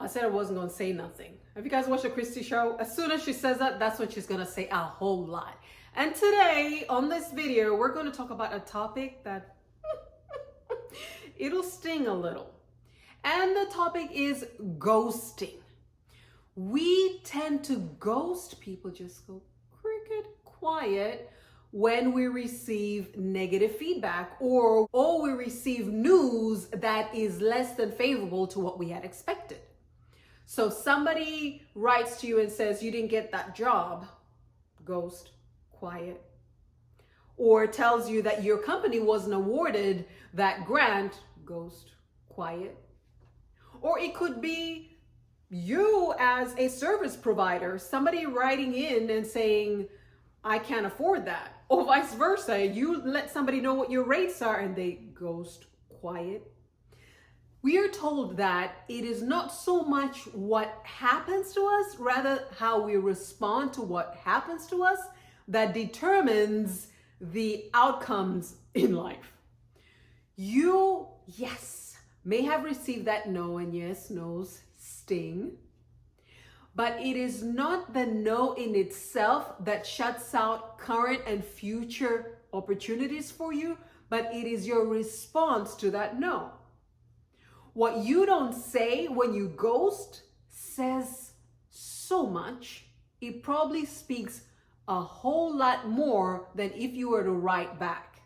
I said I wasn't going to say nothing. Have you guys watched the Christy show? As soon as she says that, that's when she's going to say a whole lot. And today on this video, we're going to talk about a topic that it'll sting a little. And the topic is ghosting. We tend to ghost people, just go cricket quiet when we receive negative feedback or we receive news that is less than favorable to what we had expected. So somebody writes to you and says, you didn't get that job, ghost, quiet. Or tells you that your company wasn't awarded that grant, ghost, quiet. Or it could be you as a service provider, somebody writing in and saying, I can't afford that. Or vice versa, you let somebody know what your rates are and they ghost, quiet. We are told that it is not so much what happens to us, rather how we respond to what happens to us that determines the outcomes in life. You, yes, may have received that no, and yes, no's sting, but it is not the no in itself that shuts out current and future opportunities for you, but it is your response to that no. What you don't say when you ghost says so much. It probably speaks a whole lot more than if you were to write back.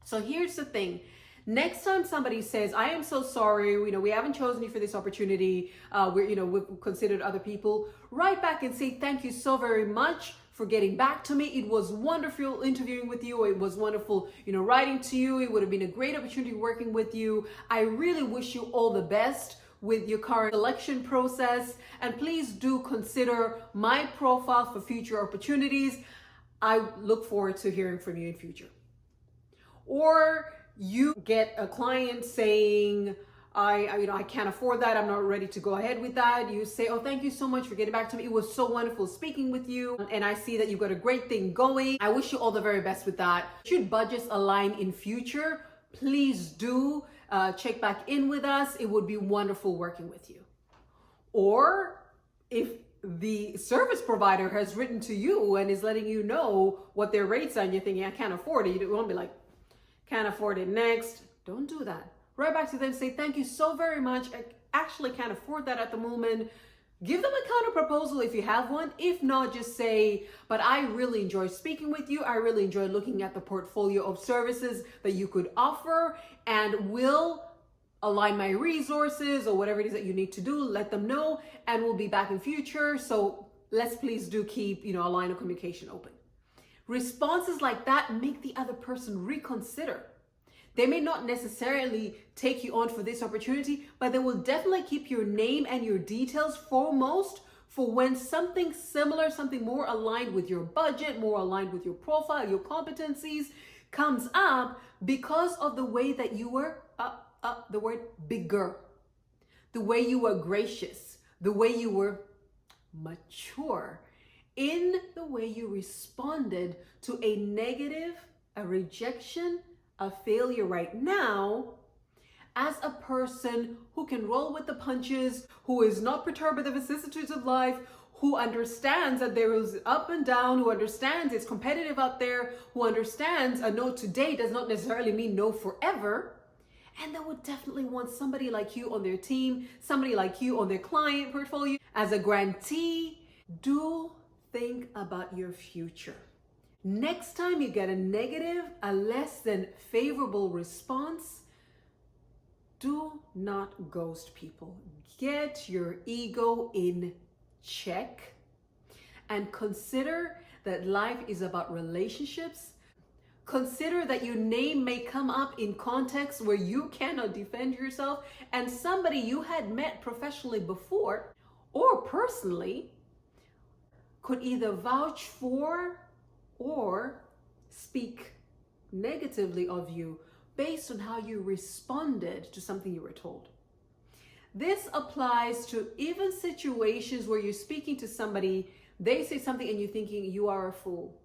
So here's the thing. Next time somebody says, I am so sorry, we haven't chosen you for this opportunity, we've considered other people, write back and say, thank you so very much for getting back to me. It was wonderful interviewing with you. It was wonderful, writing to you. It would have been a great opportunity working with you. I really wish you all the best with your current selection process. And please do consider my profile for future opportunities. I look forward to hearing from you in future. Or you get a client saying, I can't afford that. I'm not ready to go ahead with that. You say, oh, thank you so much for getting back to me. It was so wonderful speaking with you. And I see that you've got a great thing going. I wish you all the very best with that. Should budgets align in future, please do check back in with us. It would be wonderful working with you. Or if the service provider has written to you and is letting you know what their rates are and you're thinking, I can't afford it. You won't be like, can't afford it next. Don't do that. Right back to them, say, thank you so very much. I actually can't afford that at the moment. Give them a counter proposal if you have one. If not, just say, but I really enjoy speaking with you. I really enjoy looking at the portfolio of services that you could offer and will align my resources or whatever it is that you need to do. Let them know and we'll be back in future. So let's please do keep, a line of communication open. Responses like that make the other person reconsider. They may not necessarily take you on for this opportunity, but they will definitely keep your name and your details foremost for when something similar, something more aligned with your budget, more aligned with your profile, your competencies comes up because of the way that you were, the word bigger, the way you were gracious, the way you were mature, in the way you responded to a negative, a rejection, a failure right now, as a person who can roll with the punches, who is not perturbed by the vicissitudes of life, who understands that there is up and down, who understands it's competitive out there, who understands a no today does not necessarily mean no forever, and that would definitely want somebody like you on their team, somebody like you on their client portfolio. As a grantee, do think about your future. Next time you get a negative, a less than favorable response, do not ghost people. Get your ego in check and consider that life is about relationships. Consider that your name may come up in contexts where you cannot defend yourself and somebody you had met professionally before or personally could either vouch for or speak negatively of you based on how you responded to something you were told. This applies to even situations where you're speaking to somebody, they say something and you're thinking, you are a fool.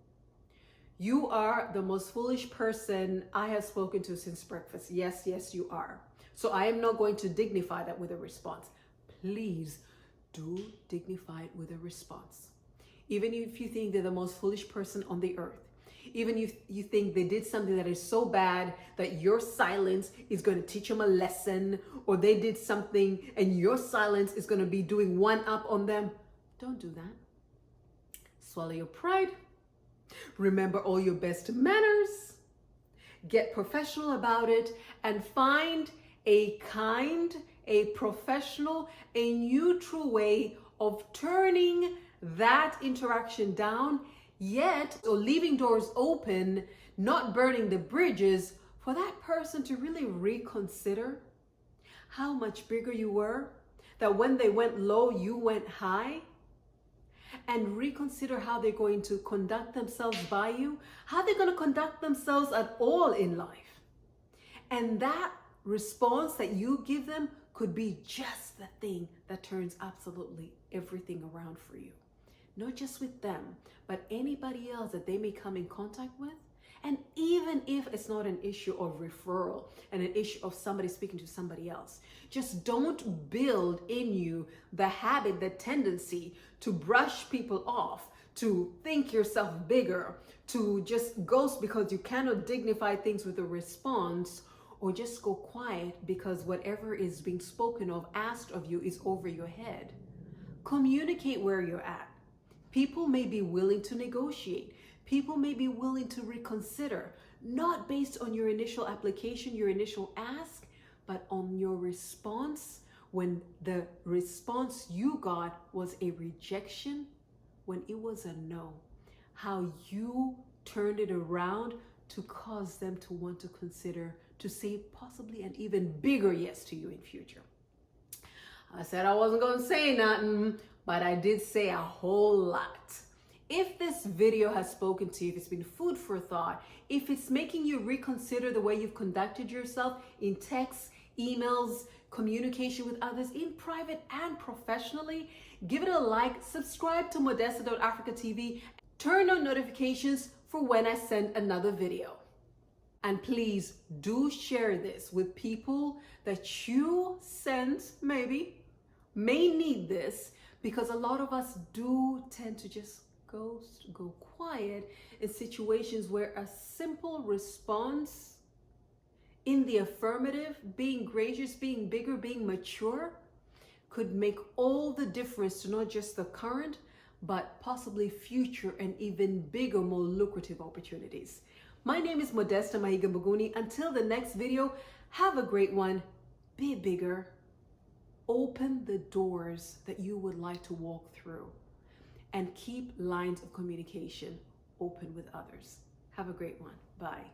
You are the most foolish person I have spoken to since breakfast. Yes, yes, you are. So I am not going to dignify that with a response. please do dignify it with a response. Even if you think they're the most foolish person on the earth, even if you think they did something that is so bad that your silence is going to teach them a lesson, or they did something and your silence is going to be doing one up on them, don't do that. Swallow your pride. Remember all your best manners. Get professional about it and find a kind, a professional, a neutral way of turning that interaction down, yet or leaving doors open, not burning the bridges, for that person to really reconsider how much bigger you were, that when they went low, you went high, and reconsider how they're going to conduct themselves by you, how they're going to conduct themselves at all in life. And that response that you give them could be just the thing that turns absolutely everything around for you. Not just with them, but anybody else that they may come in contact with. And even if it's not an issue of referral and an issue of somebody speaking to somebody else, just don't build in you the habit, the tendency to brush people off, to think yourself bigger, to just ghost because you cannot dignify things with a response, or just go quiet because whatever is being spoken of, asked of you, is over your head. Communicate where you're at. People may be willing to negotiate. People may be willing to reconsider, not based on your initial application, your initial ask, but on your response when the response you got was a rejection, when it was a no. How you turned it around to cause them to want to consider, to say possibly an even bigger yes to you in future. I said I wasn't going to say nothing, but I did say a whole lot. If this video has spoken to you, if it's been food for thought, if it's making you reconsider the way you've conducted yourself in texts, emails, communication with others, in private and professionally, give it a like, subscribe to Modesta.Africa TV, turn on notifications for when I send another video. And please do share this with people that you sense may need this, because a lot of us do tend to just ghost, go quiet in situations where a simple response in the affirmative, being gracious, being bigger, being mature, could make all the difference to not just the current, but possibly future and even bigger, more lucrative opportunities. My name is Modesta Mahiga. Until the next video, have a great one. Be bigger. Open the doors that you would like to walk through, and keep lines of communication open with others. Have a great one. Bye.